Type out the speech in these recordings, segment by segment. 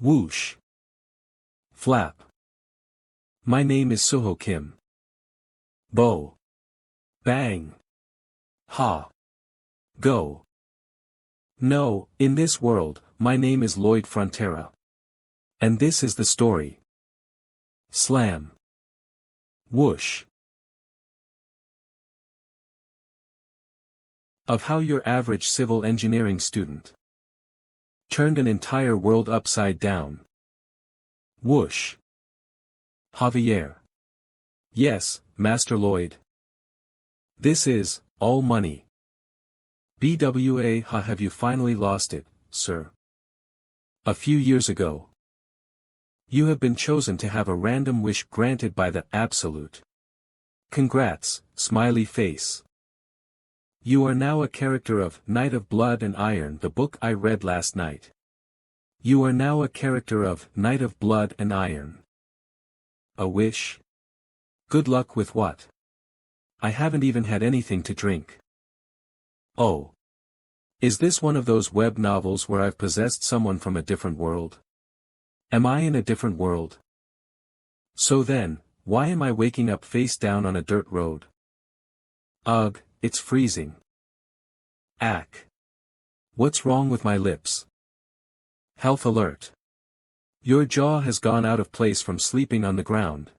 Whoosh. Flap. My name is Soho Kim. Bo. Bang. Ha. Go. No, in this world, my name is Lloyd Frontera. And this is the story. Slam. Whoosh. Of how your average civil engineering student turned an entire world upside down. Whoosh. Javier. Yes, Master Lloyd. This is, all money. BWA. Have you finally lost it, sir? A few years ago. You have been chosen to have a random wish granted by the Absolute. Congrats, smiley face. You are now a character of Knight of Blood and Iron, the book I read last night. You are now a character of Knight of Blood and Iron. A wish? Good luck with what? I haven't even had anything to drink. Oh. Is this one of those web novels where I've possessed someone from a different world? Am I in a different world? So then, why am I waking up face down on a dirt road? Ugh, it's freezing. Ack. What's wrong with my lips? Health alert. Your jaw has gone out of place from sleeping on the ground.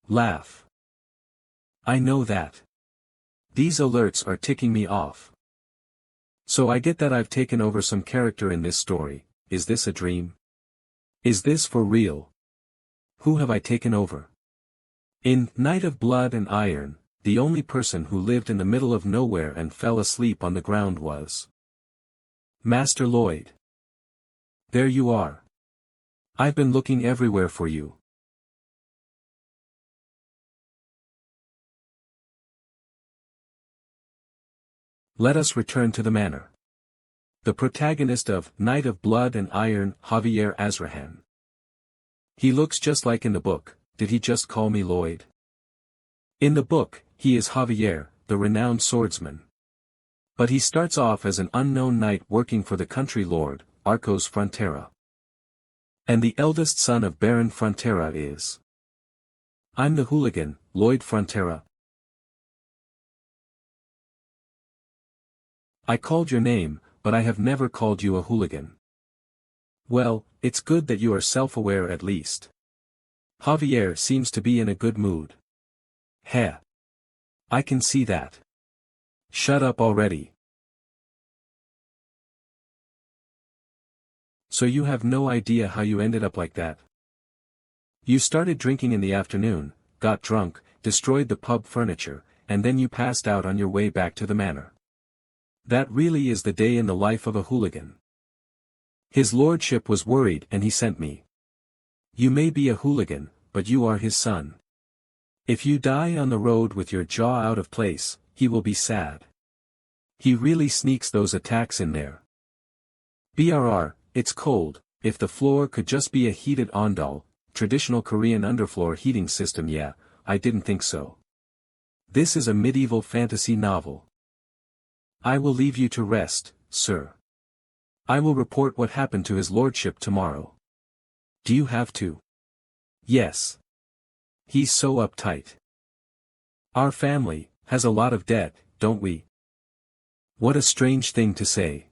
Laugh. I know that. These alerts are ticking me off. So I get that I've taken over some character in this story. Is this a dream? Is this for real? Who have I taken over? In Knight of Blood and Iron, the only person who lived in the middle of nowhere and fell asleep on the ground was Master Lloyd. There you are. I've been looking everywhere for you. Let us return to the manor. The protagonist of Knight of Blood and Iron, Javier Azrahan. He looks just like in the book. Did he just call me Lloyd? In the book, he is Javier, the renowned swordsman. But he starts off as an unknown knight working for the country lord, Arcos Frontera. And the eldest son of Baron Frontera is. I'm the hooligan, Lloyd Frontera. I called your name, but I have never called you a hooligan. Well, it's good that you are self-aware at least. Javier seems to be in a good mood. Heh. I can see that. Shut up already. So you have no idea how you ended up like that. You started drinking in the afternoon, got drunk, destroyed the pub furniture, and then you passed out on your way back to the manor. That really is the day in the life of a hooligan. His lordship was worried and he sent me. You may be a hooligan, but you are his son. If you die on the road with your jaw out of place, he will be sad. He really sneaks those attacks in there. BRR, it's cold. If the floor could just be a heated ondol, traditional Korean underfloor heating system. Yeah, I didn't think so. This is a medieval fantasy novel. I will leave you to rest, sir. I will report what happened to his lordship tomorrow. Do you have to? Yes. He's so uptight. Our family has a lot of debt, don't we? What a strange thing to say.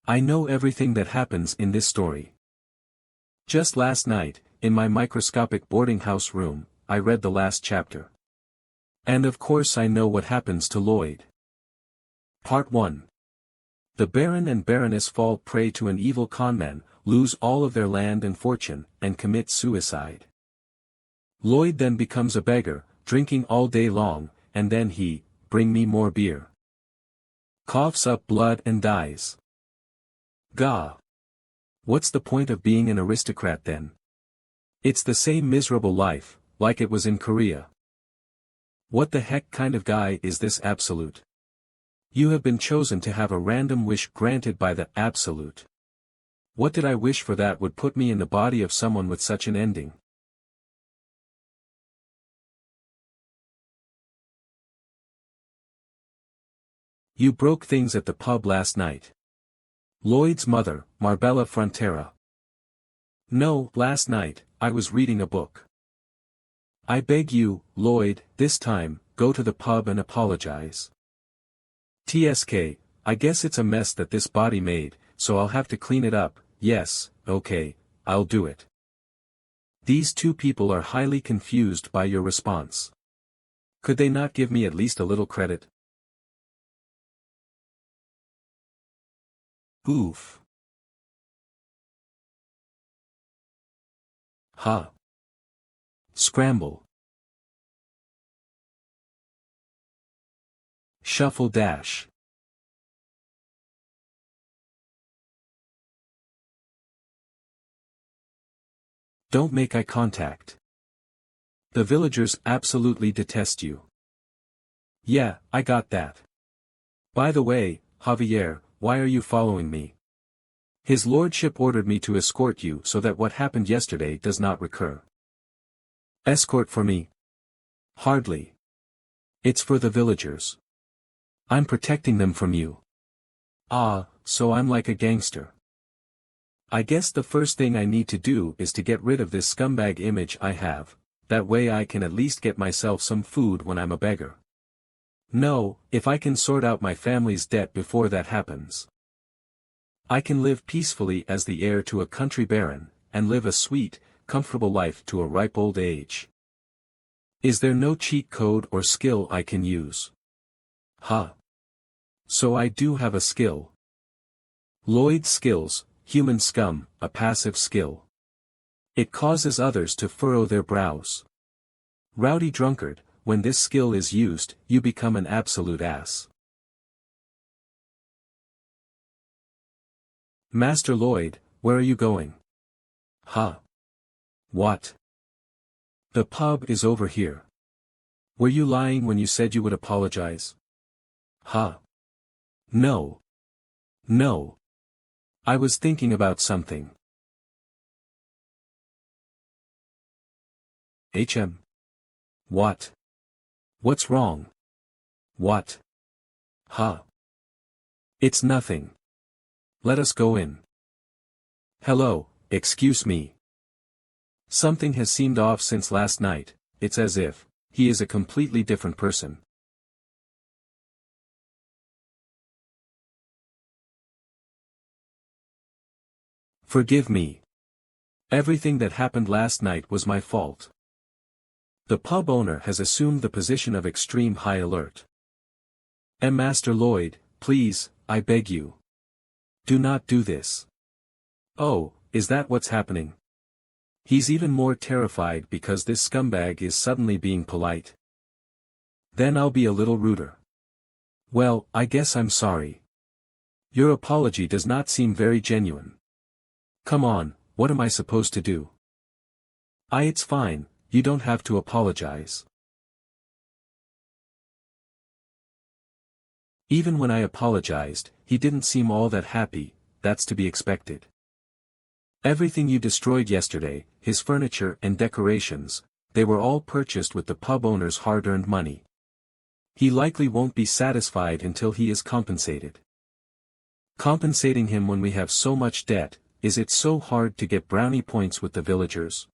I know everything that happens in this story. Just last night, in my microscopic boarding house room, I read the last chapter. And of course I know what happens to Lloyd. Part 1. The Baron and Baroness fall prey to an evil conman, lose all of their land and fortune, and commit suicide. Lloyd then becomes a beggar, drinking all day long, and then he, bring me more beer. Coughs up blood and dies. Gah. What's the point of being an aristocrat then? It's the same miserable life, like it was in Korea. What the heck kind of guy is this Absolute? You have been chosen to have a random wish granted by the Absolute. What did I wish for that would put me in the body of someone with such an ending? You broke things at the pub last night. Lloyd's mother, Marbella Frontera. No, last night, I was reading a book. I beg you, Lloyd, this time, go to the pub and apologize. TSK, I guess it's a mess that this body made, so I'll have to clean it up. Yes, okay, I'll do it. These two people are highly confused by your response. Could they not give me at least a little credit? Oof. Ha. Scramble. Shuffle dash. Don't make eye contact. The villagers absolutely detest you. Yeah, I got that. By the way, Javier, why are you following me? His lordship ordered me to escort you so that what happened yesterday does not recur. Escort for me? Hardly. It's for the villagers. I'm protecting them from you. Ah, so I'm like a gangster. I guess the first thing I need to do is to get rid of this scumbag image I have, that way I can at least get myself some food when I'm a beggar. No, if I can sort out my family's debt before that happens, I can live peacefully as the heir to a country baron, and live a sweet, comfortable life to a ripe old age. Is there no cheat code or skill I can use? Huh. So I do have a skill. Lloyd's skills, human scum, a passive skill. It causes others to furrow their brows. Rowdy drunkard, when this skill is used, you become an absolute ass. Master Lloyd, where are you going? Huh? What? The pub is over here. Were you lying when you said you would apologize? Huh? No. No. I was thinking about something. What? What's wrong? What? Huh? It's nothing. Let us go in. Hello, excuse me. Something has seemed off since last night. It's as if he is a completely different person. Forgive me. Everything that happened last night was my fault. The pub owner has assumed the position of extreme high alert. Master Lloyd, please, I beg you. Do not do this. Oh, is that what's happening? He's even more terrified because this scumbag is suddenly being polite. Then I'll be a little ruder. Well, I guess I'm sorry. Your apology does not seem very genuine. Come on, what am I supposed to do? It's fine, you don't have to apologize. Even when I apologized, he didn't seem all that happy. That's to be expected. Everything you destroyed yesterday, his furniture and decorations, they were all purchased with the pub owner's hard-earned money. He likely won't be satisfied until he is compensated. Compensating him when we have so much debt, is it so hard to get brownie points with the villagers?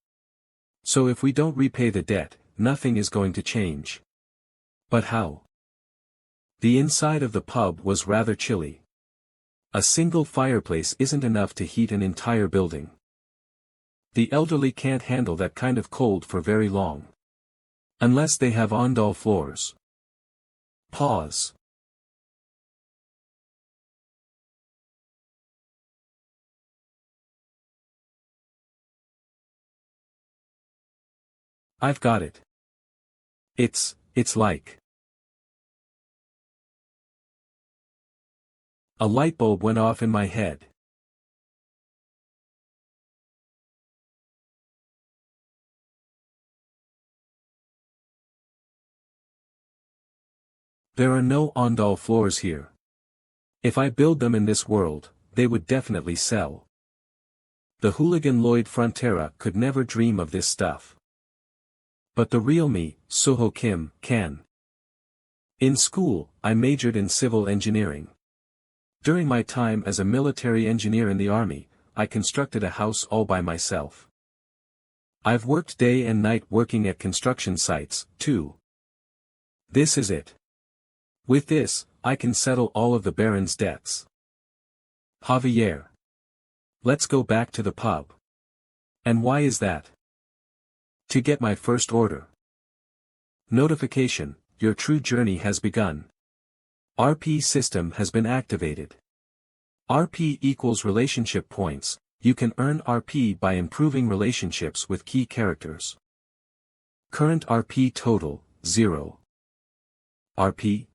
So if we don't repay the debt, nothing is going to change. But how? The inside of the pub was rather chilly. A single fireplace isn't enough to heat an entire building. The elderly can't handle that kind of cold for very long. Unless they have ondol floors. Pause. I've got it. It's like a light bulb went off in my head. There are no ondol floors here. If I build them in this world, they would definitely sell. The hooligan Lloyd Frontera could never dream of this stuff. But the real me, Soho Kim, can. In school, I majored in civil engineering. During my time as a military engineer in the army, I constructed a house all by myself. I've worked day and night working at construction sites, too. This is it. With this, I can settle all of the Baron's debts. Javier. Let's go back to the pub. And why is that? To get my first order. Notification, your true journey has begun. RP system has been activated. RP equals relationship points. You can earn RP by improving relationships with key characters. Current RP total, 0. RP?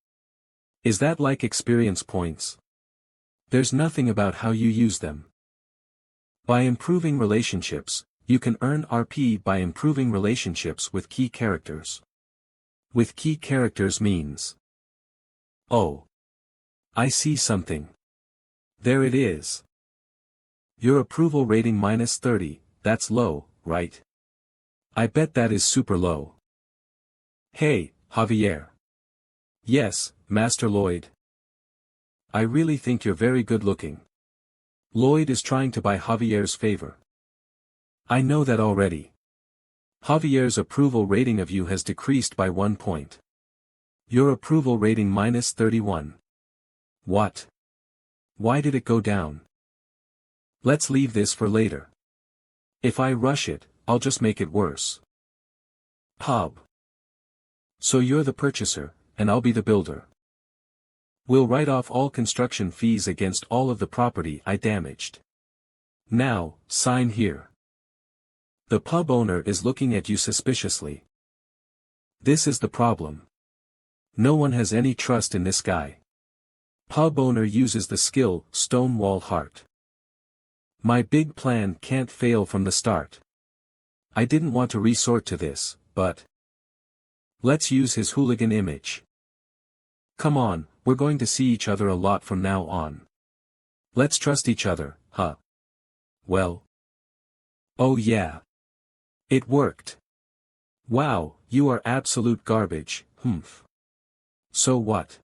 Is that like experience points? There's nothing about how you use them. By improving relationships, you can earn RP by improving relationships with key characters. With key characters means. Oh. I see something. There it is. Your approval rating -30, that's low, right? I bet that is super low. Hey, Javier. Yes, Master Lloyd. I really think you're very good looking. Lloyd is trying to buy Javier's favor. I know that already. Javier's approval rating of you has decreased by 1 point. Your approval rating -31. What? Why did it go down? Let's leave this for later. If I rush it, I'll just make it worse. Pub. So you're the purchaser, and I'll be the builder. We'll write off all construction fees against all of the property I damaged. Now, sign here. The pub owner is looking at you suspiciously. This is the problem. No one has any trust in this guy. Pub owner uses the skill, Stonewall Heart. My big plan can't fail from the start. I didn't want to resort to this, but... Let's use his hooligan image. Come on, we're going to see each other a lot from now on. Let's trust each other, huh? Well. Oh yeah. It worked. Wow, you are absolute garbage, humph. So what?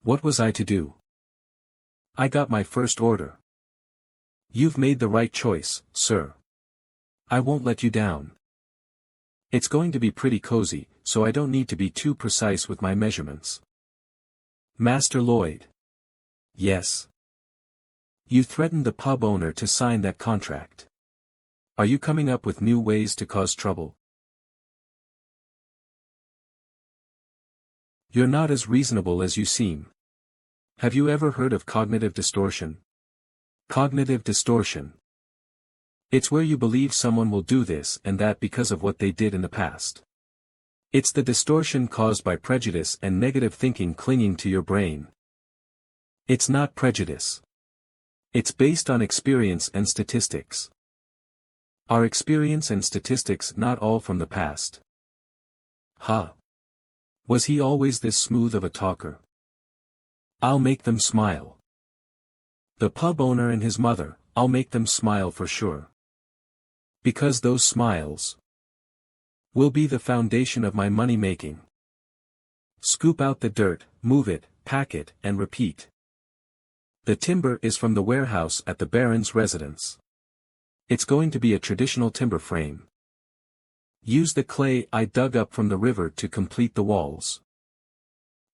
What was I to do? I got my first order. You've made the right choice, sir. I won't let you down. It's going to be pretty cozy, so I don't need to be too precise with my measurements. Master Lloyd. Yes. You threatened the pub owner to sign that contract. Are you coming up with new ways to cause trouble? You're not as reasonable as you seem. Have you ever heard of cognitive distortion? Cognitive distortion. It's where you believe someone will do this and that because of what they did in the past. It's the distortion caused by prejudice and negative thinking clinging to your brain. It's not prejudice. It's based on experience and statistics. Are experience and statistics not all from the past? Huh. Was he always this smooth of a talker? I'll make them smile. The pub owner and his mother, I'll make them smile for sure. Because those smiles will be the foundation of my money-making. Scoop out the dirt, move it, pack it, and repeat. The timber is from the warehouse at the Baron's residence. It's going to be a traditional timber frame. Use the clay I dug up from the river to complete the walls.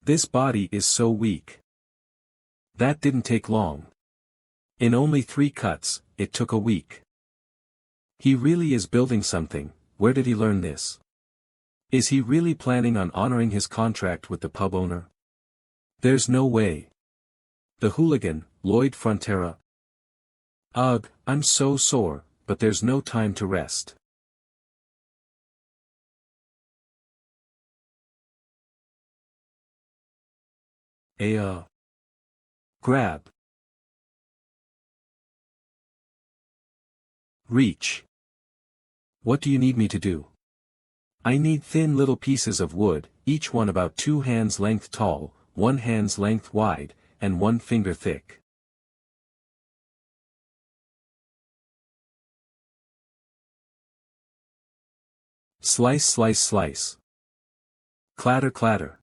This body is so weak. That didn't take long. In only 3 cuts, it took a week. He really is building something. Where did he learn this? Is he really planning on honoring his contract with the pub owner? There's no way. The hooligan, Lloyd Frontera. Ugh, I'm so sore, but there's no time to rest. Grab. Reach. What do you need me to do? I need thin little pieces of wood, each one about 2 hands length tall, 1 hand's length wide, and 1 finger thick. Slice, slice, slice. Clatter, clatter.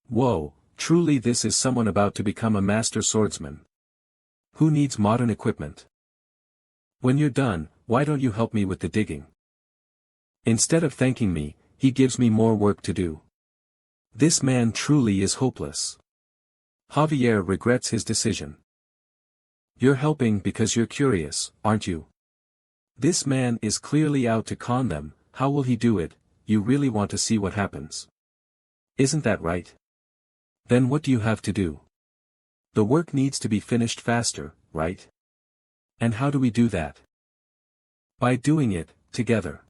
Whoa, truly this is someone about to become a master swordsman. Who needs modern equipment? When you're done, why don't you help me with the digging? Instead of thanking me, he gives me more work to do. This man truly is hopeless. Javier regrets his decision. You're helping because you're curious, aren't you? This man is clearly out to con them. How will he do it? You really want to see what happens. Isn't that right? Then what do you have to do? The work needs to be finished faster, right? And how do we do that? By doing it, together.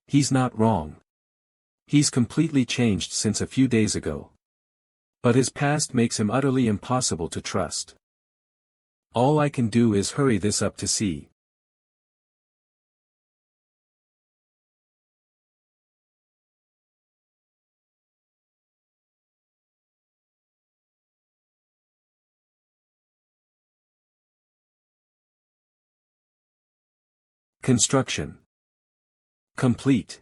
He's not wrong. He's completely changed since a few days ago. But his past makes him utterly impossible to trust. All I can do is hurry this up to see. Construction. Complete.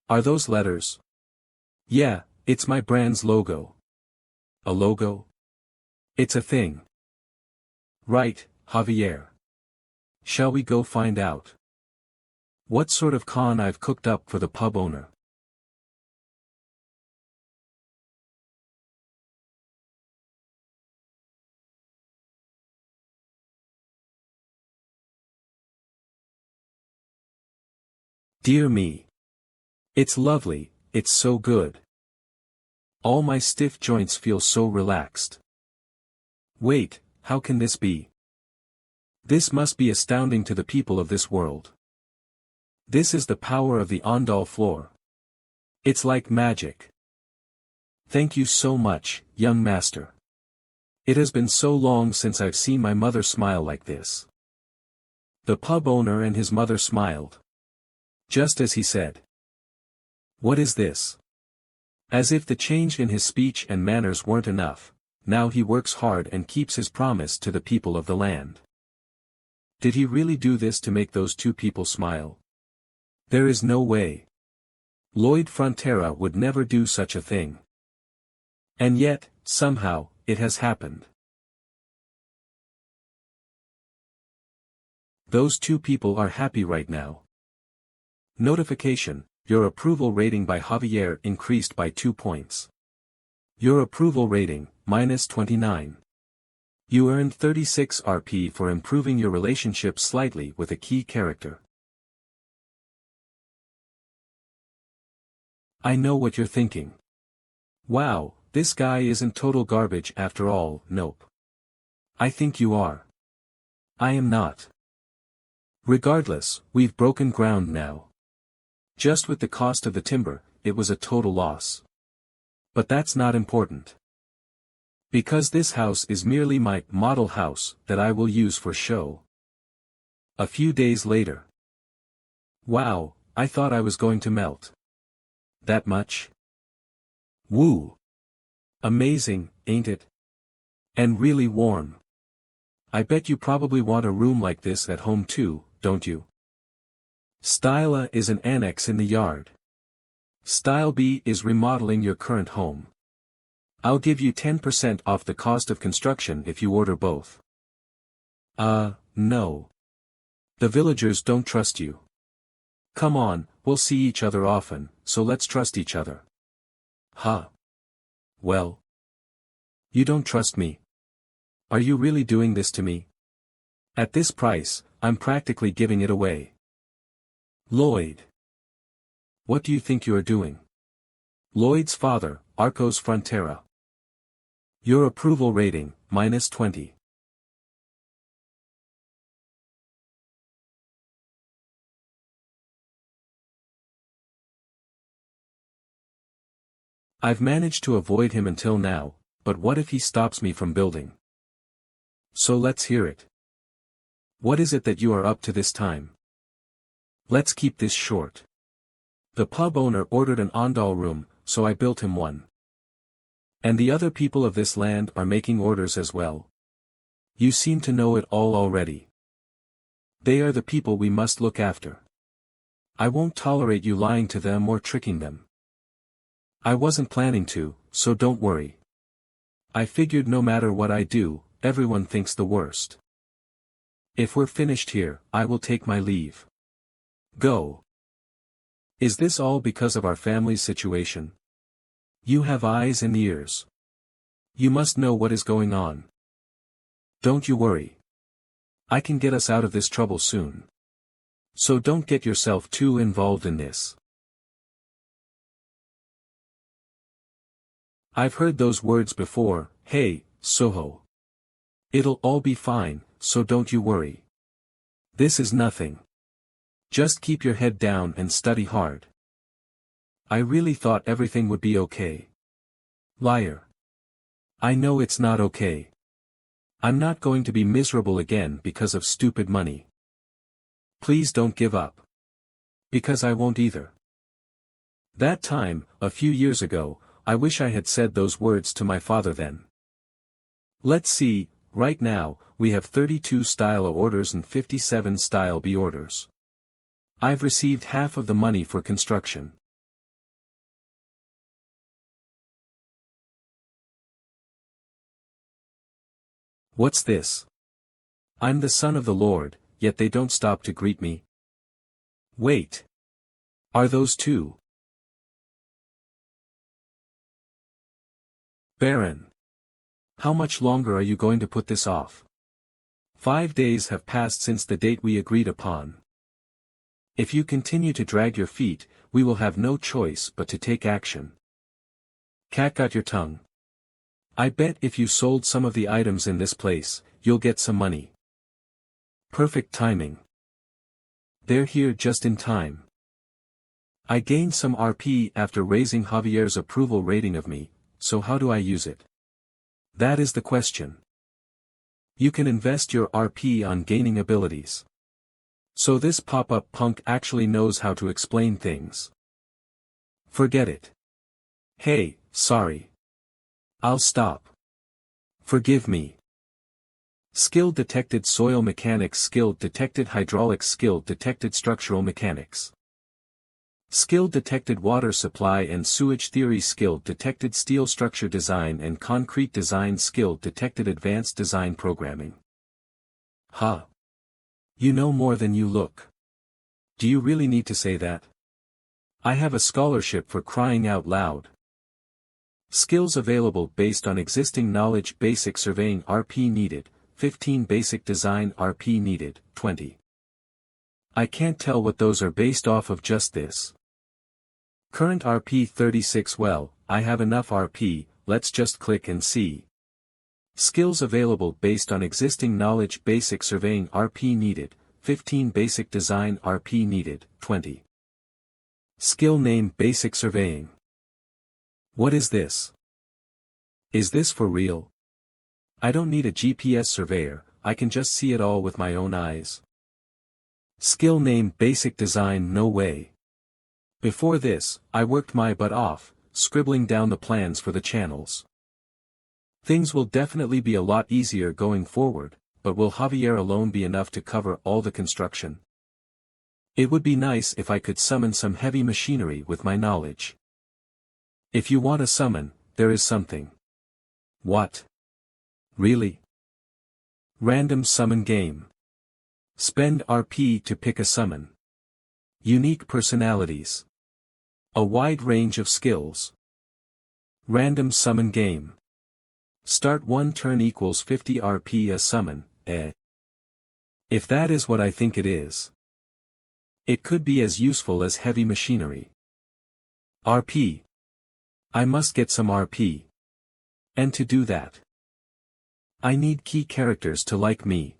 Are those letters? Yeah, it's my brand's logo. A logo? It's a thing. Right, Javier. Shall we go find out? What sort of con I've cooked up for the pub owner? Dear me. It's lovely, it's so good. All my stiff joints feel so relaxed. Wait, how can this be? This must be astounding to the people of this world. This is the power of the Ondal floor. It's like magic. Thank you so much, young master. It has been so long since I've seen my mother smile like this. The pub owner and his mother smiled. Just as he said. What is this? As if the change in his speech and manners weren't enough, now he works hard and keeps his promise to the people of the land. Did he really do this to make those two people smile? There is no way. Lloyd Frontera would never do such a thing. And yet, somehow, it has happened. Those two people are happy right now. Notification, your approval rating by Javier increased by 2 points. Your approval rating, -29. You earned 36 RP for improving your relationship slightly with a key character. I know what you're thinking. Wow, this guy isn't total garbage after all. Nope. I think you are. I am not. Regardless, we've broken ground now. Just with the cost of the timber, it was a total loss. But that's not important. Because this house is merely my model house that I will use for show. A few days later. Wow, I thought I was going to melt. That much? Woo! Amazing, ain't it? And really warm. I bet you probably want a room like this at home too, don't you? Styla is an annex in the yard. Style B is remodeling your current home. I'll give you 10% off the cost of construction if you order both. No. The villagers don't trust you. Come on, we'll see each other often, so let's trust each other. Huh? Well. You don't trust me. Are you really doing this to me? At this price, I'm practically giving it away. Lloyd. What do you think you are doing? Lloyd's father, Arcos Frontera. Your approval rating, -20. I've managed to avoid him until now, but what if he stops me from building? So let's hear it. What is it that you are up to this time? Let's keep this short. The pub owner ordered an Ondal room, so I built him one. And the other people of this land are making orders as well. You seem to know it all already. They are the people we must look after. I won't tolerate you lying to them or tricking them. I wasn't planning to, so don't worry. I figured no matter what I do, everyone thinks the worst. If we're finished here, I will take my leave. Go. Is this all because of our family's situation? You have eyes and ears. You must know what is going on. Don't you worry. I can get us out of this trouble soon. So don't get yourself too involved in this. I've heard those words before. Hey, Soho. It'll all be fine, so don't you worry. This is nothing. Just keep your head down and study hard. I really thought everything would be okay. Liar. I know it's not okay. I'm not going to be miserable again because of stupid money. Please don't give up. Because I won't either. That time, a few years ago, I wish I had said those words to my father then. Let's see, right now, we have 32 style A orders and 57 style B orders. I've received half of the money for construction. What's this? I'm the son of the Lord, yet they don't stop to greet me. Wait. Are those two? Baron. How much longer are you going to put this off? 5 days have passed since the date we agreed upon. If you continue to drag your feet, we will have no choice but to take action. Cat got your tongue. I bet if you sold some of the items in this place, you'll get some money. Perfect timing. They're here just in time. I gained some RP after raising Javier's approval rating of me, so how do I use it? That is the question. You can invest your RP on gaining abilities. So this pop-up punk actually knows how to explain things. Forget it. Hey, sorry. I'll stop. Forgive me. Skill detected soil mechanics, skill detected hydraulics, skill detected structural mechanics. Skill detected water supply and sewage theory, skill detected steel structure design and concrete design, skill detected advanced design programming. Huh. You know more than you look. Do you really need to say that? I have a scholarship for crying out loud. Skills available based on existing knowledge: basic surveying RP needed, 15 basic design RP needed, 20. I can't tell what those are based off of, just this. Current RP 36. Well, I have enough RP, let's just click and see. Skills available based on existing knowledge: basic surveying RP needed, 15 basic design RP needed, 20. Skill name: basic surveying. What is this? Is this for real? I don't need a GPS surveyor, I can just see it all with my own eyes. Skill name: basic design. No way. Before this, I worked my butt off, scribbling down the plans for the channels. Things will definitely be a lot easier going forward, but will Javier alone be enough to cover all the construction? It would be nice if I could summon some heavy machinery with my knowledge. If you want a summon, there is something. What? Really? Random summon game. Spend RP to pick a summon. Unique personalities. A wide range of skills. Random summon game. Start 1 turn equals 50 RP a summon, If that is what I think it is. It could be as useful as heavy machinery. RP. I must get some RP. And to do that, I need key characters to like me.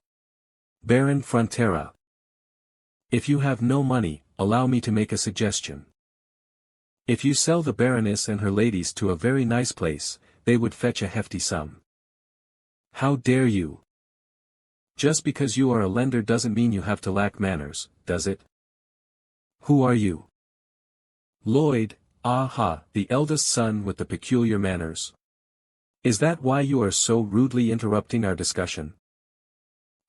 Baron Frontera. If you have no money, allow me to make a suggestion. If you sell the Baroness and her ladies to a very nice place, they would fetch a hefty sum. How dare you? Just because you are a lender doesn't mean you have to lack manners, does it? Who are you? Lloyd. Aha, the eldest son with the peculiar manners. Is that why you are so rudely interrupting our discussion?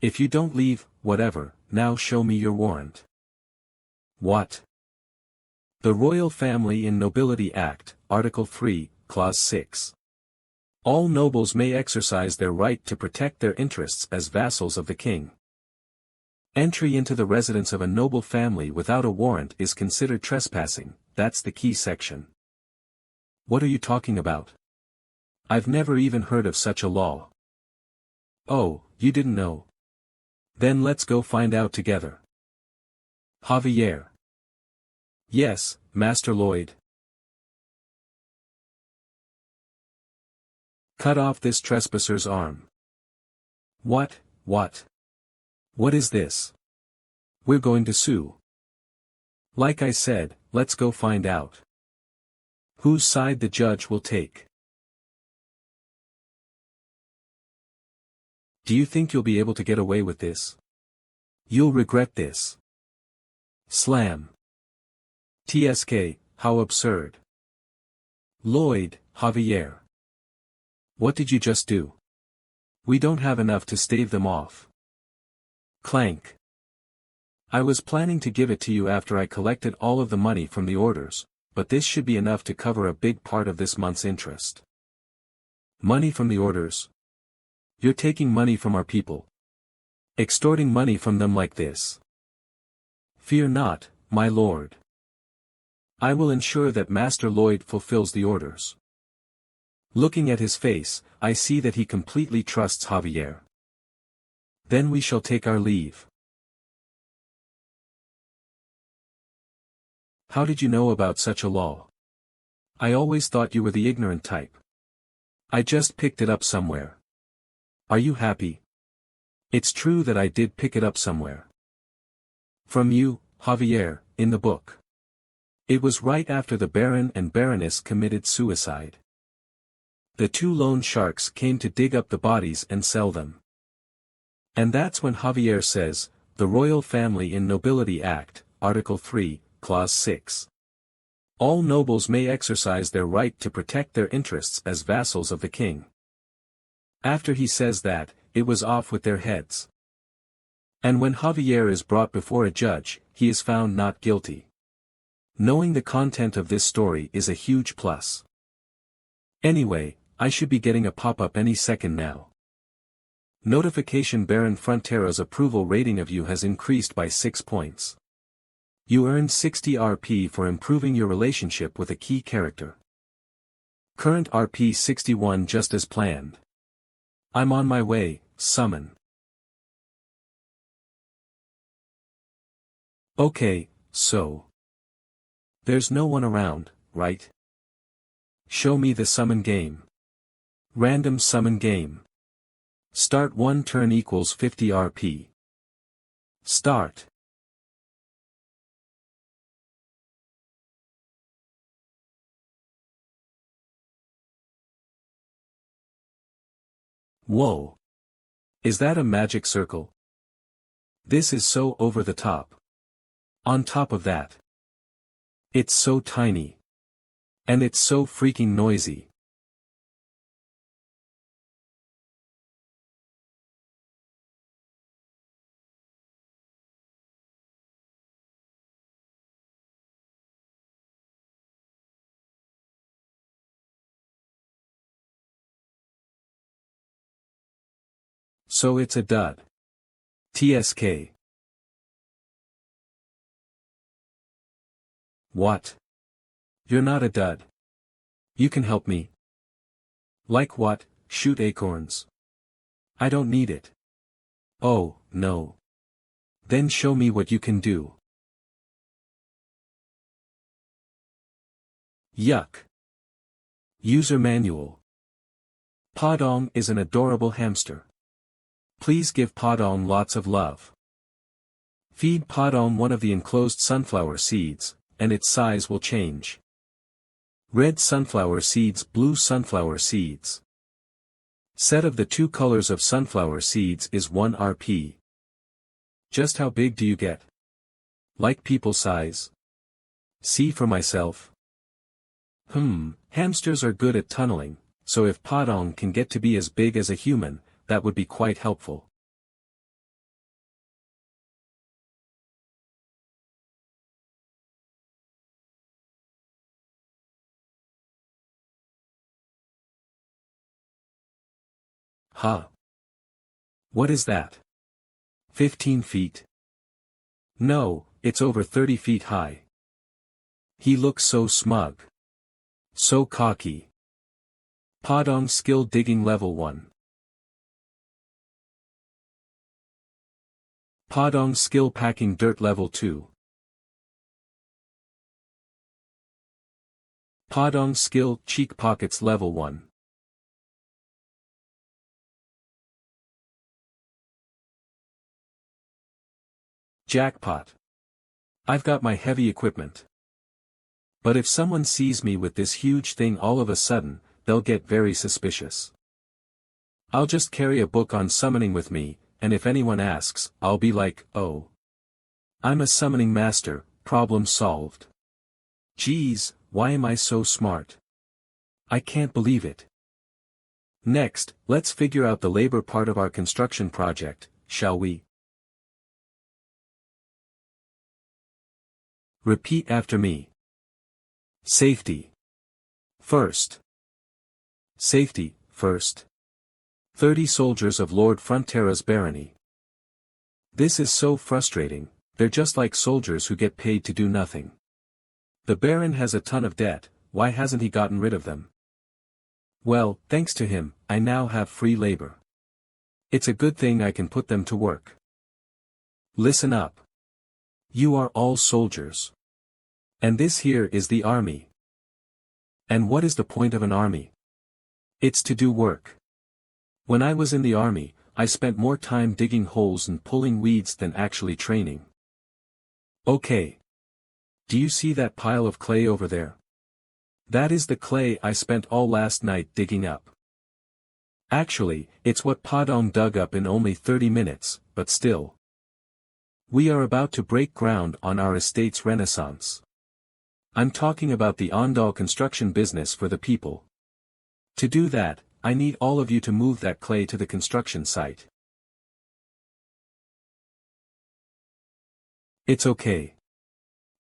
If you don't leave, whatever, now show me your warrant. What? The Royal Family in Nobility Act, Article 3, Clause 6. All nobles may exercise their right to protect their interests as vassals of the king. Entry into the residence of a noble family without a warrant is considered trespassing. That's the key section. What are you talking about? I've never even heard of such a law. Oh, you didn't know? Then let's go find out together. Javier. Yes, Master Lloyd. Cut off this trespasser's arm. What? What is this? We're going to sue. Like I said, let's go find out. Whose side the judge will take. Do you think you'll be able to get away with this? You'll regret this. Slam. TSK, how absurd. Lloyd, Javier. What did you just do? We don't have enough to stave them off. Clank. I was planning to give it to you after I collected all of the money from the orders, but this should be enough to cover a big part of this month's interest. Money from the orders? You're taking money from our people. Extorting money from them like this. Fear not, my lord. I will ensure that Master Lloyd fulfills the orders. Looking at his face, I see that he completely trusts Javier. Then we shall take our leave. How did you know about such a law? I always thought you were the ignorant type. I just picked it up somewhere. Are you happy? It's true that I did pick it up somewhere. From you, Javier, in the book. It was right after the Baron and Baroness committed suicide. The two loan sharks came to dig up the bodies and sell them. And that's when Javier says, the Royal Family in Nobility Act, Article 3, Clause 6. All nobles may exercise their right to protect their interests as vassals of the king. After he says that, it was off with their heads. And when Javier is brought before a judge, he is found not guilty. Knowing the content of this story is a huge plus. Anyway, I should be getting a pop-up any second now. Notification: Baron Frontero's approval rating of you has increased by 6 points. You earned 60 RP for improving your relationship with a key character. Current RP 61 just as planned. I'm on my way, summon. Okay, so. There's no one around, right? Show me the summon game. Random summon game. Start 1 turn equals 50 RP. Start. Whoa. Is that a magic circle? This is so over the top. On top of that, it's so tiny. And it's so freaking noisy. So it's a dud. TSK. What? You're not a dud. You can help me. Like what? Shoot acorns. I don't need it. Oh, no. Then show me what you can do. Yuck. User manual. Podong is an adorable hamster. Please give Podong lots of love. Feed Podong one of the enclosed sunflower seeds, and its size will change. Red sunflower seeds, blue sunflower seeds. Set of the 2 colors of sunflower seeds is 1 RP. Just how big do you get? Like people size? See for myself. Hamsters are good at tunneling, so if Podong can get to be as big as a human, that would be quite helpful. Huh? What is that? 15 feet? No, it's over 30 feet high. He looks so smug. So cocky. Padong skill digging level 1. Padong skill packing dirt level 2. Padong skill cheek pockets level 1. Jackpot. I've got my heavy equipment. But if someone sees me with this huge thing all of a sudden, they'll get very suspicious. I'll just carry a book on summoning with me, and if anyone asks, I'll be like, oh. I'm a summoning master, problem solved. Geez, why am I so smart? I can't believe it. Next, let's figure out the labor part of our construction project, shall we? Repeat after me. Safety. First. Safety, first. 30 soldiers of Lord Frontera's barony. This is so frustrating, they're just like soldiers who get paid to do nothing. The Baron has a ton of debt, why hasn't he gotten rid of them? Well, thanks to him, I now have free labor. It's a good thing I can put them to work. Listen up. You are all soldiers. And this here is the army. And what is the point of an army? It's to do work. When I was in the army, I spent more time digging holes and pulling weeds than actually training. Okay. Do you see that pile of clay over there? That is the clay I spent all last night digging up. Actually, it's what Padong dug up in only 30 minutes, but still. We are about to break ground on our estate's renaissance. I'm talking about the Ondal construction business for the people. To do that, I need all of you to move that clay to the construction site. It's okay.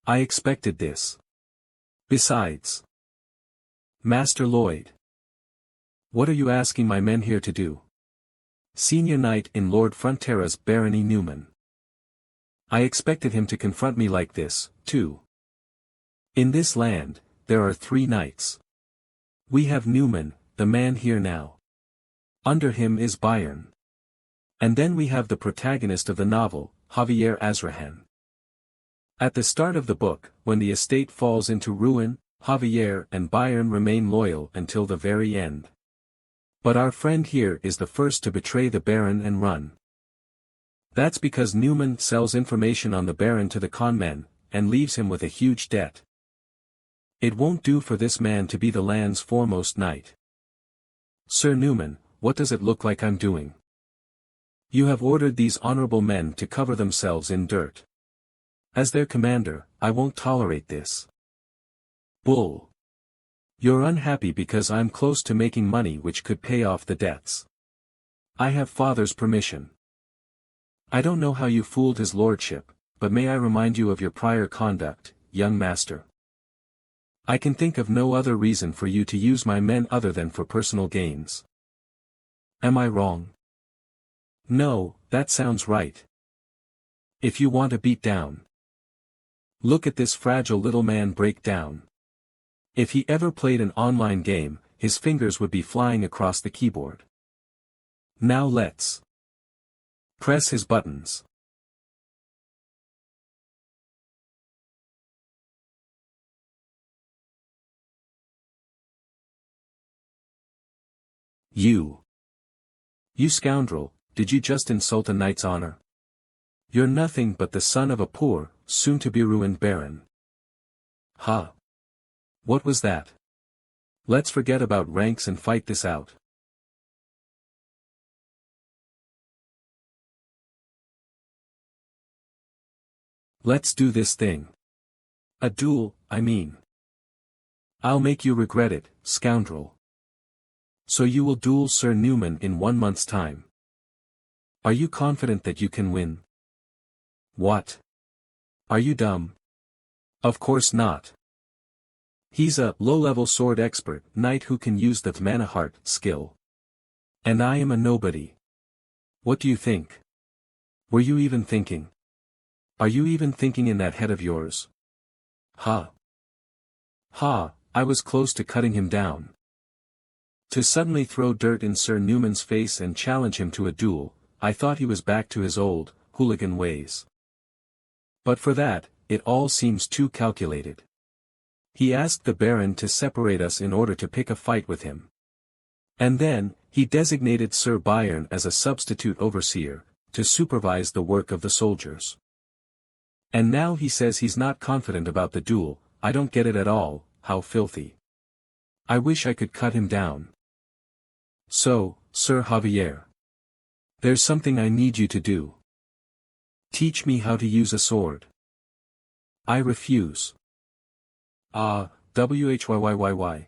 I expected this. Besides. Master Lloyd. What are you asking my men here to do? Senior Knight in Lord Frontera's barony Newman. I expected him to confront me like this, too. In this land, there are 3 knights. We have Newman, the man here now. Under him is Bayern. And then we have the protagonist of the novel, Javier Azrahan. At the start of the book, when the estate falls into ruin, Javier and Bayern remain loyal until the very end. But our friend here is the first to betray the Baron and run. That's because Newman sells information on the Baron to the conmen, and leaves him with a huge debt. It won't do for this man to be the land's foremost knight. Sir Newman, what does it look like I'm doing? You have ordered these honorable men to cover themselves in dirt. As their commander, I won't tolerate this. Bull. You're unhappy because I'm close to making money which could pay off the debts. I have father's permission. I don't know how you fooled his lordship, but may I remind you of your prior conduct, young master? I can think of no other reason for you to use my men other than for personal gains. Am I wrong? No, that sounds right. If you want a beat down. Look at this fragile little man break down. If he ever played an online game, his fingers would be flying across the keyboard. Now let's press his buttons. You scoundrel, did you just insult a knight's honor? You're nothing but the son of a poor, soon-to-be-ruined baron. Ha! What was that? Let's forget about ranks and fight this out. Let's do this thing. A duel, I mean. I'll make you regret it, scoundrel. So you will duel Sir Newman in 1 month's time. Are you confident that you can win? What? Are you dumb? Of course not. He's a low-level sword expert, knight who can use the Manhwa skill. And I am a nobody. What do you think? Were you even thinking? Are you even thinking in that head of yours? Ha! Ha! I was close to cutting him down. To suddenly throw dirt in Sir Newman's face and challenge him to a duel, I thought he was back to his old, hooligan ways. But for that, it all seems too calculated. He asked the Baron to separate us in order to pick a fight with him. And then, he designated Sir Byron as a substitute overseer, to supervise the work of the soldiers. And now he says he's not confident about the duel. I don't get it at all. How filthy. I wish I could cut him down. So, Sir Javier. There's something I need you to do. Teach me how to use a sword. I refuse. Whyyyy.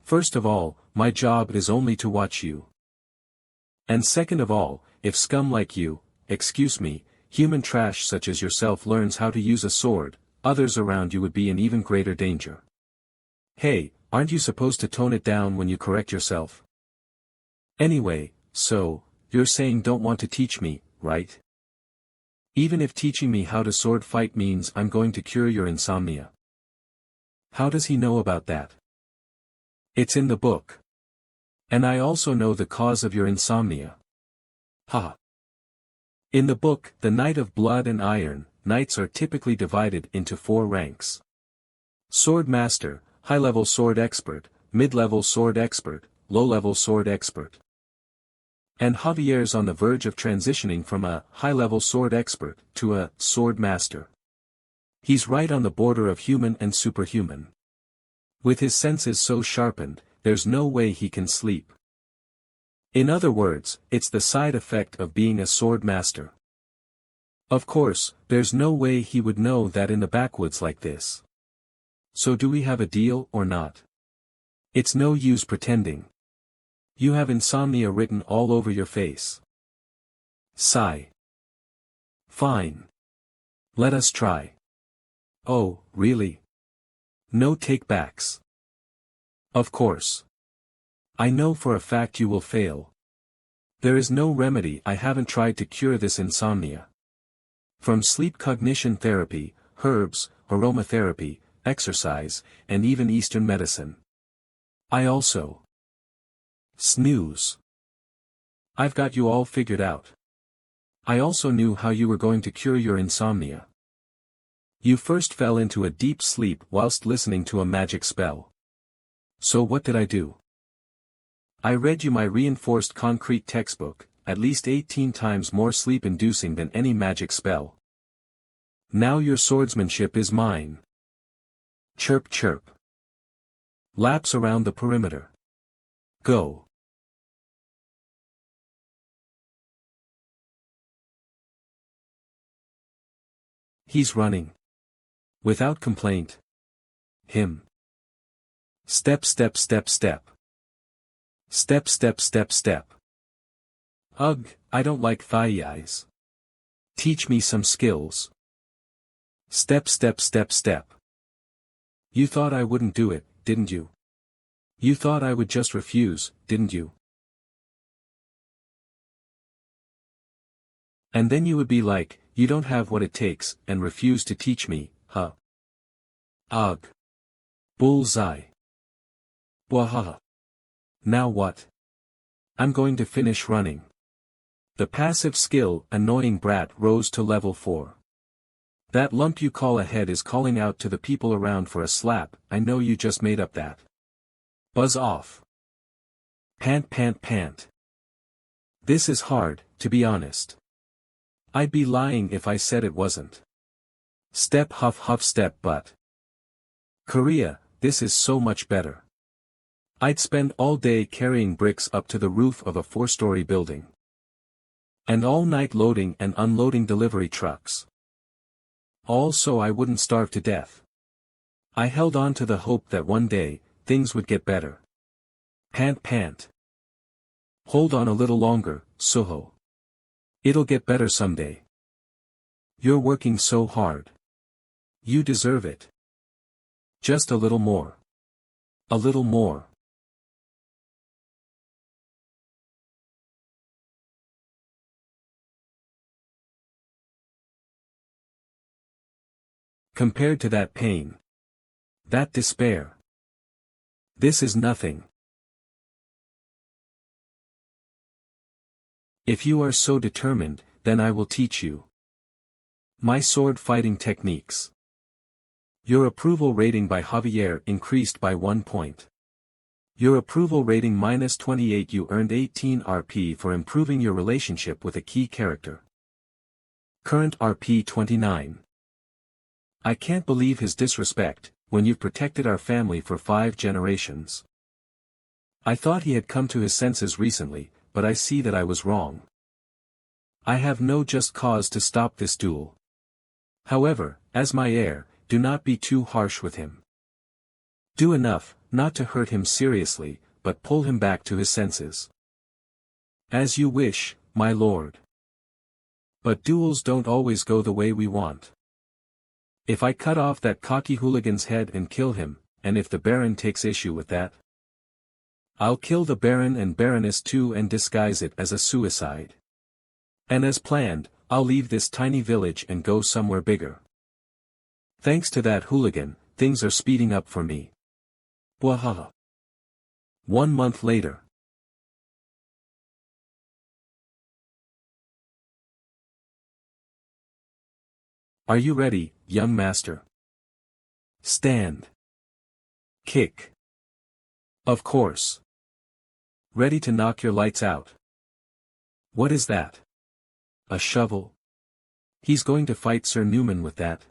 First of all, my job is only to watch you. And second of all, if scum like you, excuse me, human trash such as yourself learns how to use a sword, others around you would be in even greater danger. Hey, aren't you supposed to tone it down when you correct yourself? Anyway, so, you're saying don't want to teach me, right? Even if teaching me how to sword fight means I'm going to cure your insomnia. How does he know about that? It's in the book. And I also know the cause of your insomnia. Ha! In the book, The Knight of Blood and Iron, knights are typically divided into 4 ranks. Sword Master, High-level Sword Expert, Mid-level Sword Expert, Low-level Sword Expert. And Javier's on the verge of transitioning from a high-level sword expert to a sword master. He's right on the border of human and superhuman. With his senses so sharpened, there's no way he can sleep. In other words, it's the side effect of being a sword master. Of course, there's no way he would know that in the backwoods like this. So do we have a deal or not? It's no use pretending. You have insomnia written all over your face. Sigh. Fine. Let us try. Oh, really? No take-backs. Of course. I know for a fact you will fail. There is no remedy. I haven't tried to cure this insomnia. From sleep cognition therapy, herbs, aromatherapy, exercise, and even Eastern medicine. I also. Snooze. I've got you all figured out. I also knew how you were going to cure your insomnia. You first fell into a deep sleep whilst listening to a magic spell. So what did I do? I read you my reinforced concrete textbook, at least 18 times more sleep-inducing than any magic spell. Now your swordsmanship is mine. Chirp chirp. Laps around the perimeter. Go. He's running. Without complaint. Him. Step step step step. Step step step step. Ugh, I don't like thighs. Teach me some skills. Step step step step. You thought I wouldn't do it, didn't you? You thought I would just refuse, didn't you? And then you would be like, you don't have what it takes, and refuse to teach me, huh? Ugh. Bullseye. Wahaha. Now what? I'm going to finish running. The passive skill, annoying brat, rose to level 4. That lump you call a head is calling out to the people around for a slap. I know you just made up that. Buzz off. Pant pant pant. This is hard, to be honest. I'd be lying if I said it wasn't. Step huff huff step butt. Korea, this is so much better. I'd spend all day carrying bricks up to the roof of a 4-story building. And all night loading and unloading delivery trucks. All so I wouldn't starve to death. I held on to the hope that one day, things would get better. Pant pant. Hold on a little longer, Soho. It'll get better someday. You're working so hard. You deserve it. Just a little more. A little more. Compared to that pain. That despair. This is nothing. If you are so determined, then I will teach you my sword fighting techniques. Your approval rating by Javier increased by 1 point. Your approval rating -28. You earned 18 RP for improving your relationship with a key character. Current RP 29. I can't believe his disrespect, when you've protected our family for 5 generations. I thought he had come to his senses recently, but I see that I was wrong. I have no just cause to stop this duel. However, as my heir, do not be too harsh with him. Do enough, not to hurt him seriously, but pull him back to his senses. As you wish, my lord. But duels don't always go the way we want. If I cut off that cocky hooligan's head and kill him, and if the Baron takes issue with that, I'll kill the Baron and Baroness too and disguise it as a suicide. And as planned, I'll leave this tiny village and go somewhere bigger. Thanks to that hooligan, things are speeding up for me. Wahaha. 1 month later. Are you ready, young master? Stand. Kick. Of course. Ready to knock your lights out. What is that? A shovel? He's going to fight Sir Newman with that.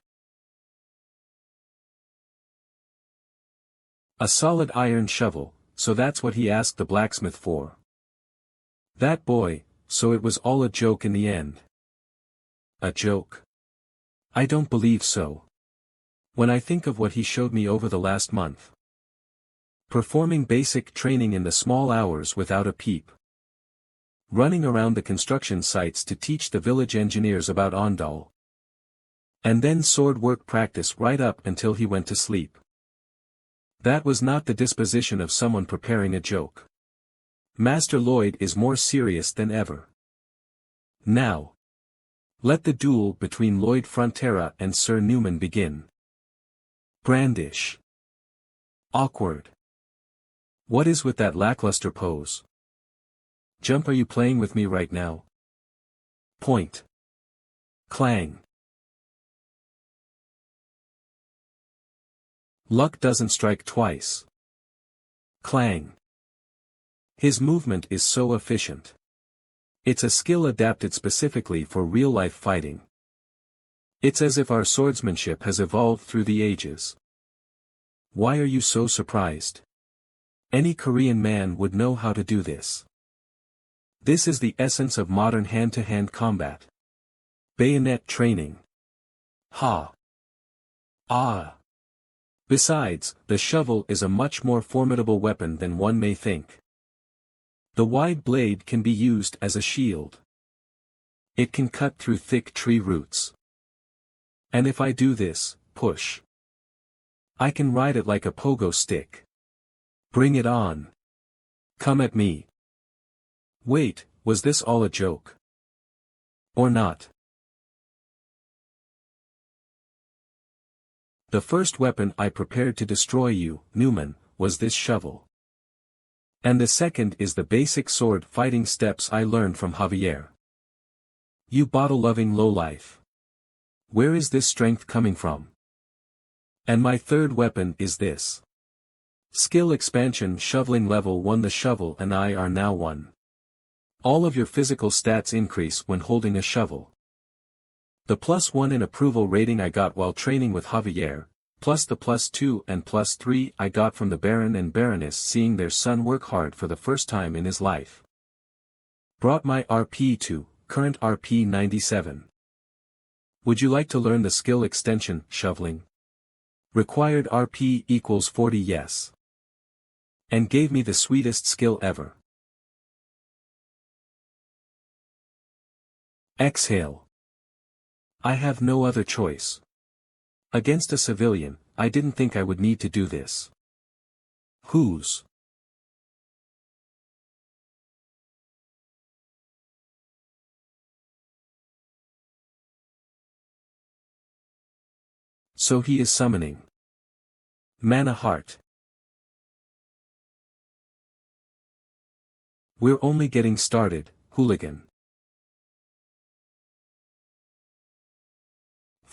A solid iron shovel, so that's what he asked the blacksmith for. That boy, so it was all a joke in the end. A joke? I don't believe so. When I think of what he showed me over the last month. Performing basic training in the small hours without a peep. Running around the construction sites to teach the village engineers about Ondal. And then sword work practice right up until he went to sleep. That was not the disposition of someone preparing a joke. Master Lloyd is more serious than ever. Now. Let the duel between Lloyd Frontera and Sir Newman begin. Brandish. Awkward. What is with that lackluster pose? Jump, are you playing with me right now? Point. Clang. Luck doesn't strike twice. Clang. His movement is so efficient. It's a skill adapted specifically for real-life fighting. It's as if our swordsmanship has evolved through the ages. Why are you so surprised? Any Korean man would know how to do this. This is the essence of modern hand-to-hand combat. Bayonet training. Ha. Ah. Besides, the shovel is a much more formidable weapon than one may think. The wide blade can be used as a shield. It can cut through thick tree roots. And if I do this, push. I can ride it like a pogo stick. Bring it on. Come at me. Wait, was this all a joke? Or not? The first weapon I prepared to destroy you, Newman, was this shovel. And the second is the basic sword fighting steps I learned from Javier. You bottle-loving lowlife. Where is this strength coming from? And my third weapon is this. Skill expansion shoveling level 1. The shovel and I are now 1. All of your physical stats increase when holding a shovel. The +1 in approval rating I got while training with Javier, plus the +2 and +3 I got from the Baron and Baroness seeing their son work hard for the first time in his life. Brought my RP to, current RP 97. Would you like to learn the skill extension, shoveling? Required RP equals 40. Yes. And gave me the sweetest skill ever. Exhale. I have no other choice. Against a civilian, I didn't think I would need to do this. Whose? So he is summoning Mana Heart. We're only getting started, hooligan.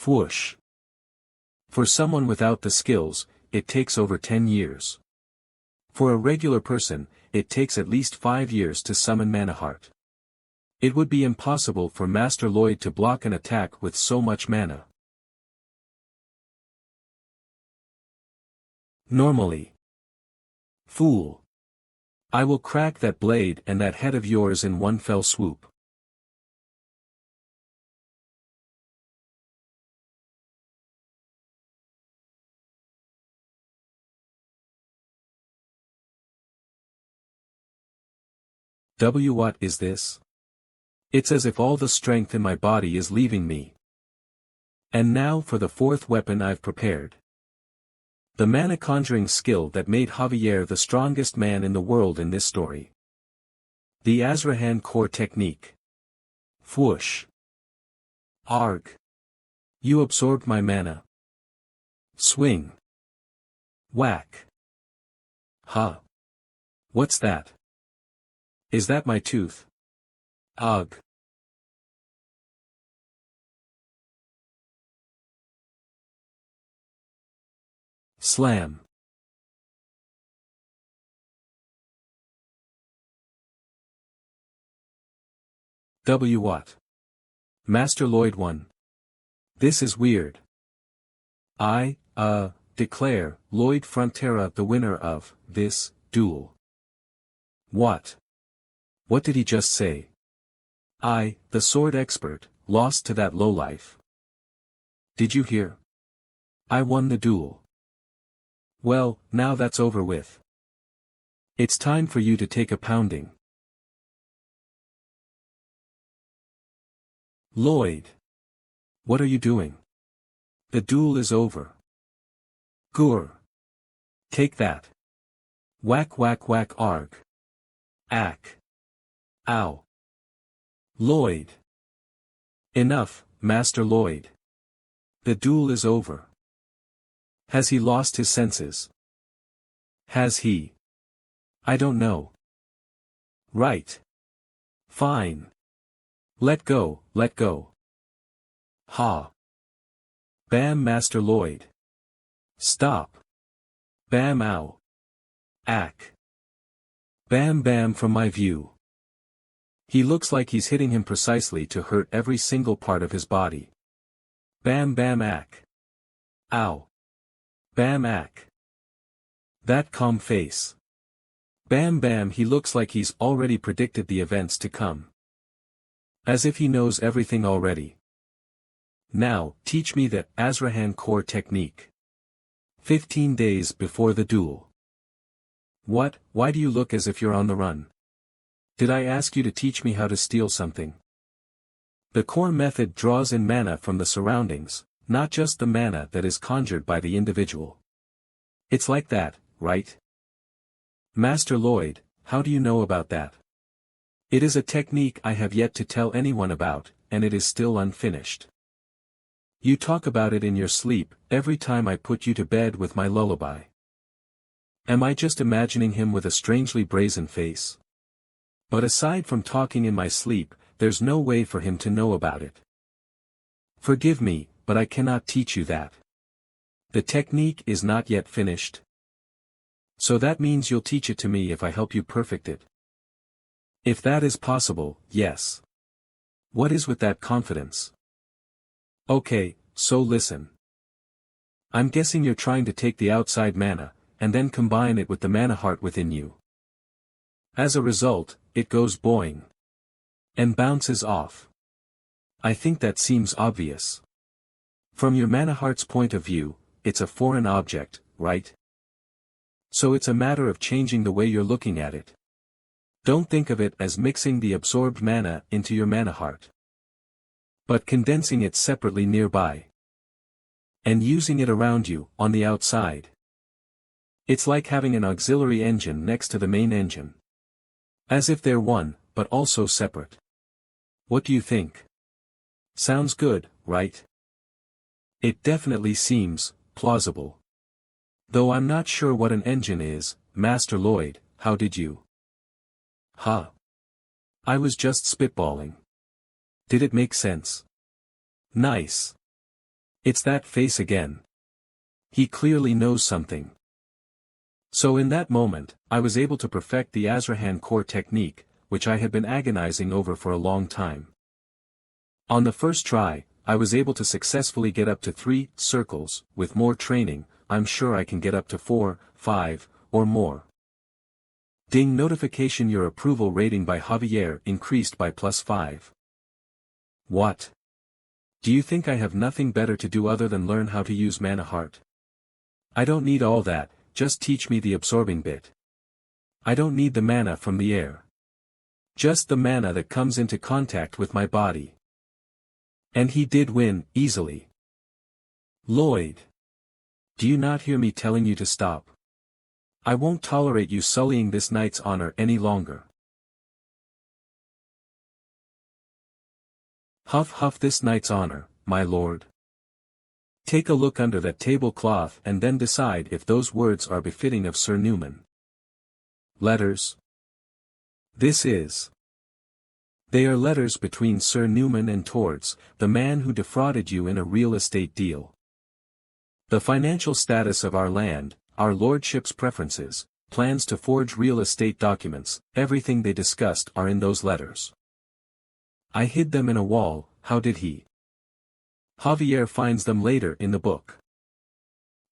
Whoosh. For someone without the skills, it takes over 10 years. For a regular person, it takes at least 5 years to summon Mana Heart. It would be impossible for Master Lloyd to block an attack with so much mana. Normally. Fool. I will crack that blade and that head of yours in one fell swoop. What is this? It's as if all the strength in my body is leaving me. And now for the fourth weapon I've prepared. The mana conjuring skill that made Javier the strongest man in the world in this story. The Azrahan core technique. Whoosh. Arg. You absorbed my mana. Swing. Whack. Huh. What's that? Is that my tooth? Ugh. Slam. What? Master Lloyd won. This is weird. I declare Lloyd Frontera the winner of this duel. What? What did he just say? I, the sword expert, lost to that lowlife. Did you hear? I won the duel. Well, now that's over with. It's time for you to take a pounding. Lloyd. What are you doing? The duel is over. Gur. Take that. Whack whack whack arg. Ack. Ow. Lloyd. Enough, Master Lloyd. The duel is over. Has he lost his senses? Has he? I don't know. Right. Fine. Let go, let go. Ha. Bam, Master Lloyd. Stop. Bam, ow. Ack. Bam bam from my view. He looks like he's hitting him precisely to hurt every single part of his body. Bam bam ack. Ow. Bam ack. That calm face. Bam bam, he looks like he's already predicted the events to come. As if he knows everything already. Now, teach me the Azrahan core technique. 15 days before the duel. What? Why do you look as if you're on the run? Did I ask you to teach me how to steal something? The core method draws in mana from the surroundings, not just the mana that is conjured by the individual. It's like that, right? Master Lloyd, how do you know about that? It is a technique I have yet to tell anyone about, and it is still unfinished. You talk about it in your sleep, every time I put you to bed with my lullaby. Am I just imagining him with a strangely brazen face? But aside from talking in my sleep, there's no way for him to know about it. Forgive me, but I cannot teach you that. The technique is not yet finished. So that means you'll teach it to me if I help you perfect it. If that is possible, yes. What is with that confidence? Okay, so listen. I'm guessing you're trying to take the outside mana, and then combine it with the mana heart within you. As a result, it goes boing. And bounces off. I think that seems obvious. From your mana heart's point of view, it's a foreign object, right? So it's a matter of changing the way you're looking at it. Don't think of it as mixing the absorbed mana into your mana heart, but condensing it separately nearby. And using it around you, on the outside. It's like having an auxiliary engine next to the main engine. As if they're one, but also separate. What do you think? Sounds good, right? It definitely seems plausible. Though I'm not sure what an engine is, Master Lloyd. How did you? Huh. I was just spitballing. Did it make sense? Nice. It's that face again. He clearly knows something. So in that moment, I was able to perfect the Azrahan core technique, which I had been agonizing over for a long time. On the first try, I was able to successfully get up to 3 circles. With more training, I'm sure I can get up to 4, 5, or more. Ding notification, your approval rating by Javier increased by +5. What? Do you think I have nothing better to do other than learn how to use mana heart? I don't need all that, just teach me the absorbing bit. I don't need the mana from the air. Just the mana that comes into contact with my body. And he did win, easily. Lloyd. Do you not hear me telling you to stop? I won't tolerate you sullying this knight's honor any longer. Huff huff this knight's honor, my lord. Take a look under that tablecloth and then decide if those words are befitting of Sir Newman. Letters. This is. They are letters between Sir Newman and Tords, the man who defrauded you in a real estate deal. The financial status of our land, our lordship's preferences, plans to forge real estate documents, everything they discussed are in those letters. I hid them in a wall. How did he? Javier finds them later in the book.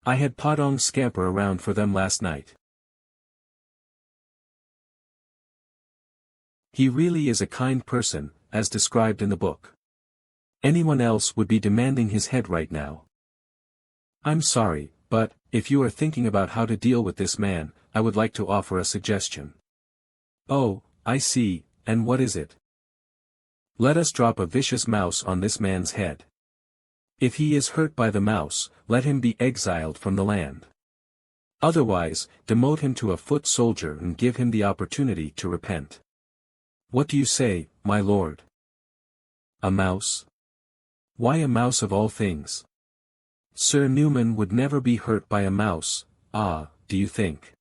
I had Padong scamper around for them last night. He really is a kind person, as described in the book. Anyone else would be demanding his head right now. I'm sorry, but, if you are thinking about how to deal with this man, I would like to offer a suggestion. Oh, I see, and what is it? Let us drop a vicious mouse on this man's head. If he is hurt by the mouse, let him be exiled from the land. Otherwise, demote him to a foot soldier and give him the opportunity to repent. What do you say, my lord? A mouse? Why a mouse of all things? Sir Newman would never be hurt by a mouse, do you think?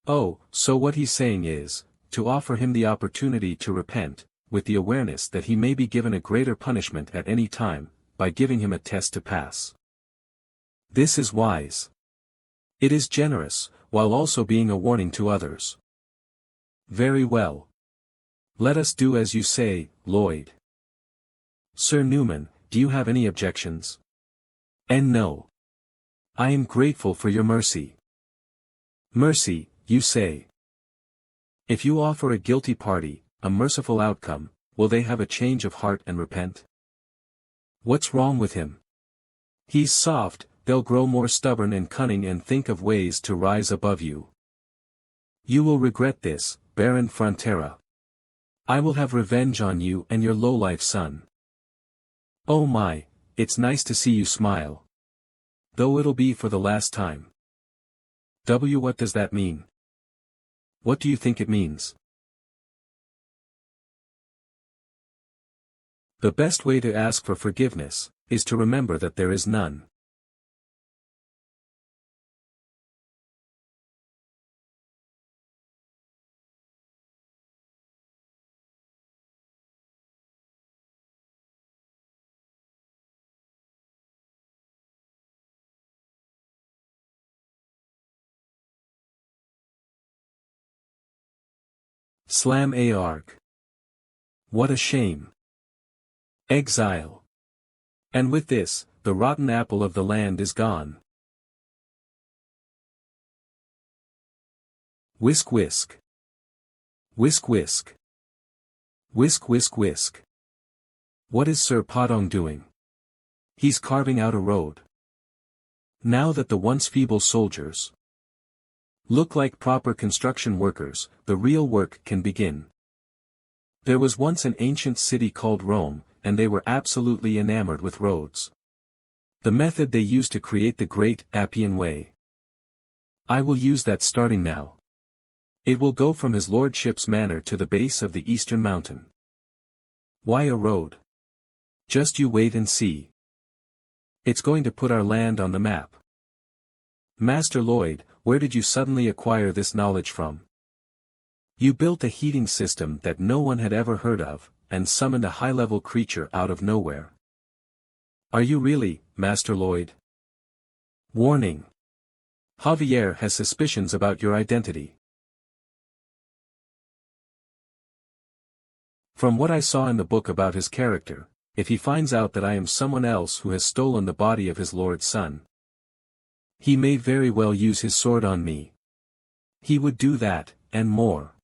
Oh, so what he's saying is, to offer him the opportunity to repent, with the awareness that he may be given a greater punishment at any time, by giving him a test to pass. This is wise. It is generous, while also being a warning to others. Very well. Let us do as you say, Lloyd. Sir Newman, do you have any objections? And no. I am grateful for your mercy. Mercy, you say. If you offer a guilty party a merciful outcome, will they have a change of heart and repent? What's wrong with him? He's soft, they'll grow more stubborn and cunning and think of ways to rise above you. You will regret this, Baron Frontera. I will have revenge on you and your lowlife son. Oh my, it's nice to see you smile. Though it'll be for the last time. What does that mean? What do you think it means? The best way to ask for forgiveness, is to remember that there is none. Slam arg. What a shame. Exile. And with this, the rotten apple of the land is gone. Whisk whisk. Whisk whisk. Whisk whisk whisk. What is Sir Padong doing? He's carving out a road. Now that the once feeble soldiers look like proper construction workers, the real work can begin. There was once an ancient city called Rome, and they were absolutely enamored with roads. The method they used to create the great Appian Way. I will use that starting now. It will go from his lordship's manor to the base of the eastern mountain. Why a road? Just you wait and see. It's going to put our land on the map. Master Lloyd, where did you suddenly acquire this knowledge from? You built a heating system that no one had ever heard of, and summoned a high-level creature out of nowhere. Are you really, Master Lloyd? Warning. Javier has suspicions about your identity. From what I saw in the book about his character, if he finds out that I am someone else who has stolen the body of his Lord's son, he may very well use his sword on me. He would do that, and more.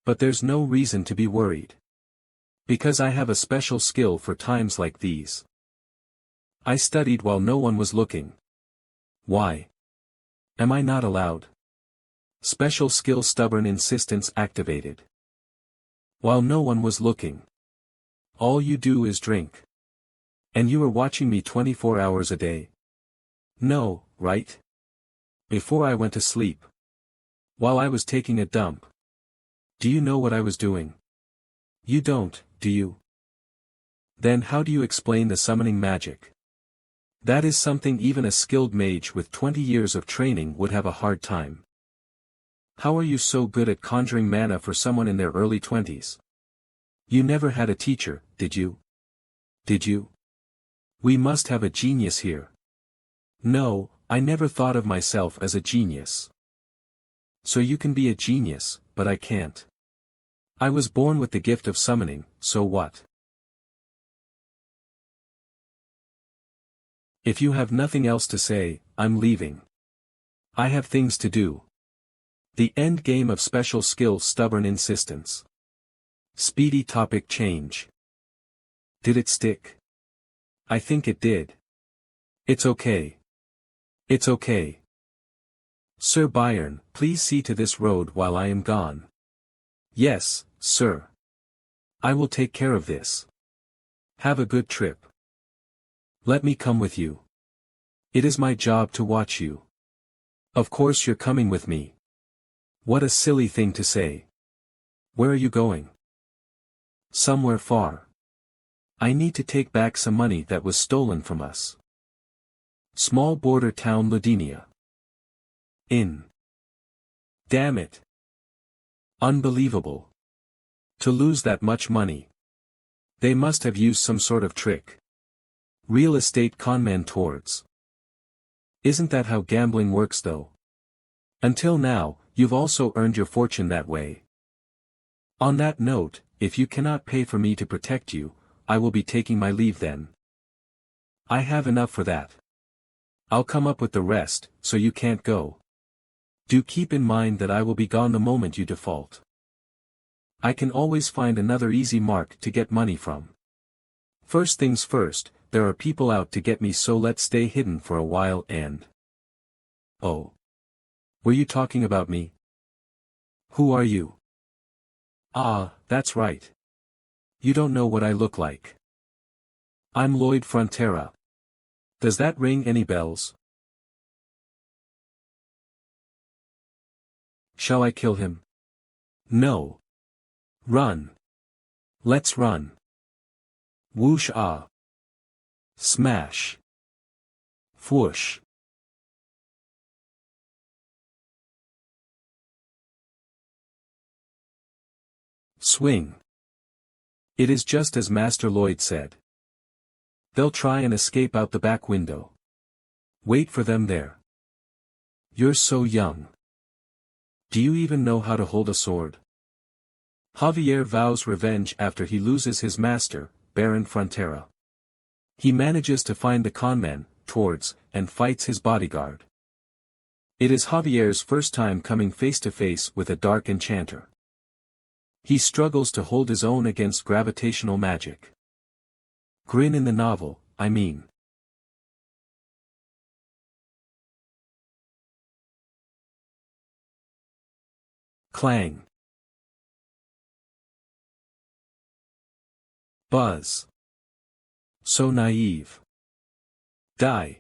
But there's no reason to be worried. Because I have a special skill for times like these. I studied while no one was looking. Why? Am I not allowed? Special skill stubborn insistence activated. While no one was looking. All you do is drink. And you were watching me 24 hours a day. No, right? Before I went to sleep. While I was taking a dump. Do you know what I was doing? You don't, do you? Then how do you explain the summoning magic? That is something even a skilled mage with 20 years of training would have a hard time. How are you so good at conjuring mana for someone in their early 20s? You never had a teacher, did you? Did you? We must have a genius here. No, I never thought of myself as a genius. So you can be a genius, but I can't. I was born with the gift of summoning, so what? If you have nothing else to say, I'm leaving. I have things to do. The end game of special skill stubborn insistence. Speedy topic change. Did it stick? I think it did. It's okay. It's okay. Sir Byron, please see to this road while I am gone. Yes, sir. I will take care of this. Have a good trip. Let me come with you. It is my job to watch you. Of course you're coming with me. What a silly thing to say. Where are you going? Somewhere far. I need to take back some money that was stolen from us. Small border town Ludenia. Damn it. Unbelievable. To lose that much money. They must have used some sort of trick. Real estate conman towards. Isn't that how gambling works though? Until now, you've also earned your fortune that way. On that note, if you cannot pay for me to protect you, I will be taking my leave then. I have enough for that. I'll come up with the rest, so you can't go. Do keep in mind that I will be gone the moment you default. I can always find another easy mark to get money from. First things first, there are people out to get me, so let's stay hidden for a while and... Oh. Were you talking about me? Who are you? Ah, that's right. You don't know what I look like. I'm Lloyd Frontera. Does that ring any bells? Shall I kill him? No. Run. Let's run. Whoosh ah. Smash. Whoosh. Swing. It is just as Master Lloyd said. They'll try and escape out the back window. Wait for them there. You're so young. Do you even know how to hold a sword? Javier vows revenge after he loses his master, Baron Frontera. He manages to find the conman, Towards, and fights his bodyguard. It is Javier's first time coming face to face with a dark enchanter. He struggles to hold his own against gravitational magic. Grin in the novel, I mean. Clang. Buzz. So naive. Die.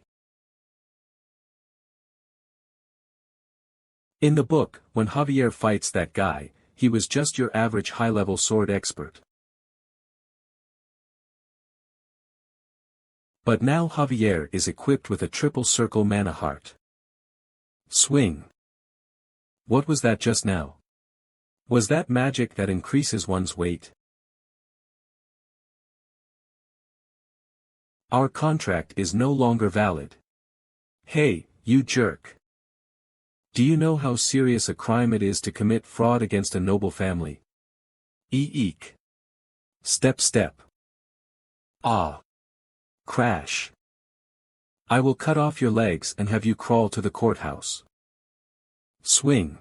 In the book, when Javier fights that guy, he was just your average high-level sword expert. But now Javier is equipped with a triple circle mana heart. Swing. What was that just now? Was that magic that increases one's weight? Our contract is no longer valid. Hey, you jerk. Do you know how serious a crime it is to commit fraud against a noble family? Eek. Step step. Ah. Crash. I will cut off your legs and have you crawl to the courthouse. Swing.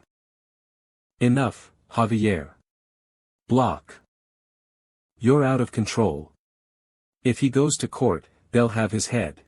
Enough, Javier. Block. You're out of control. If he goes to court, they'll have his head.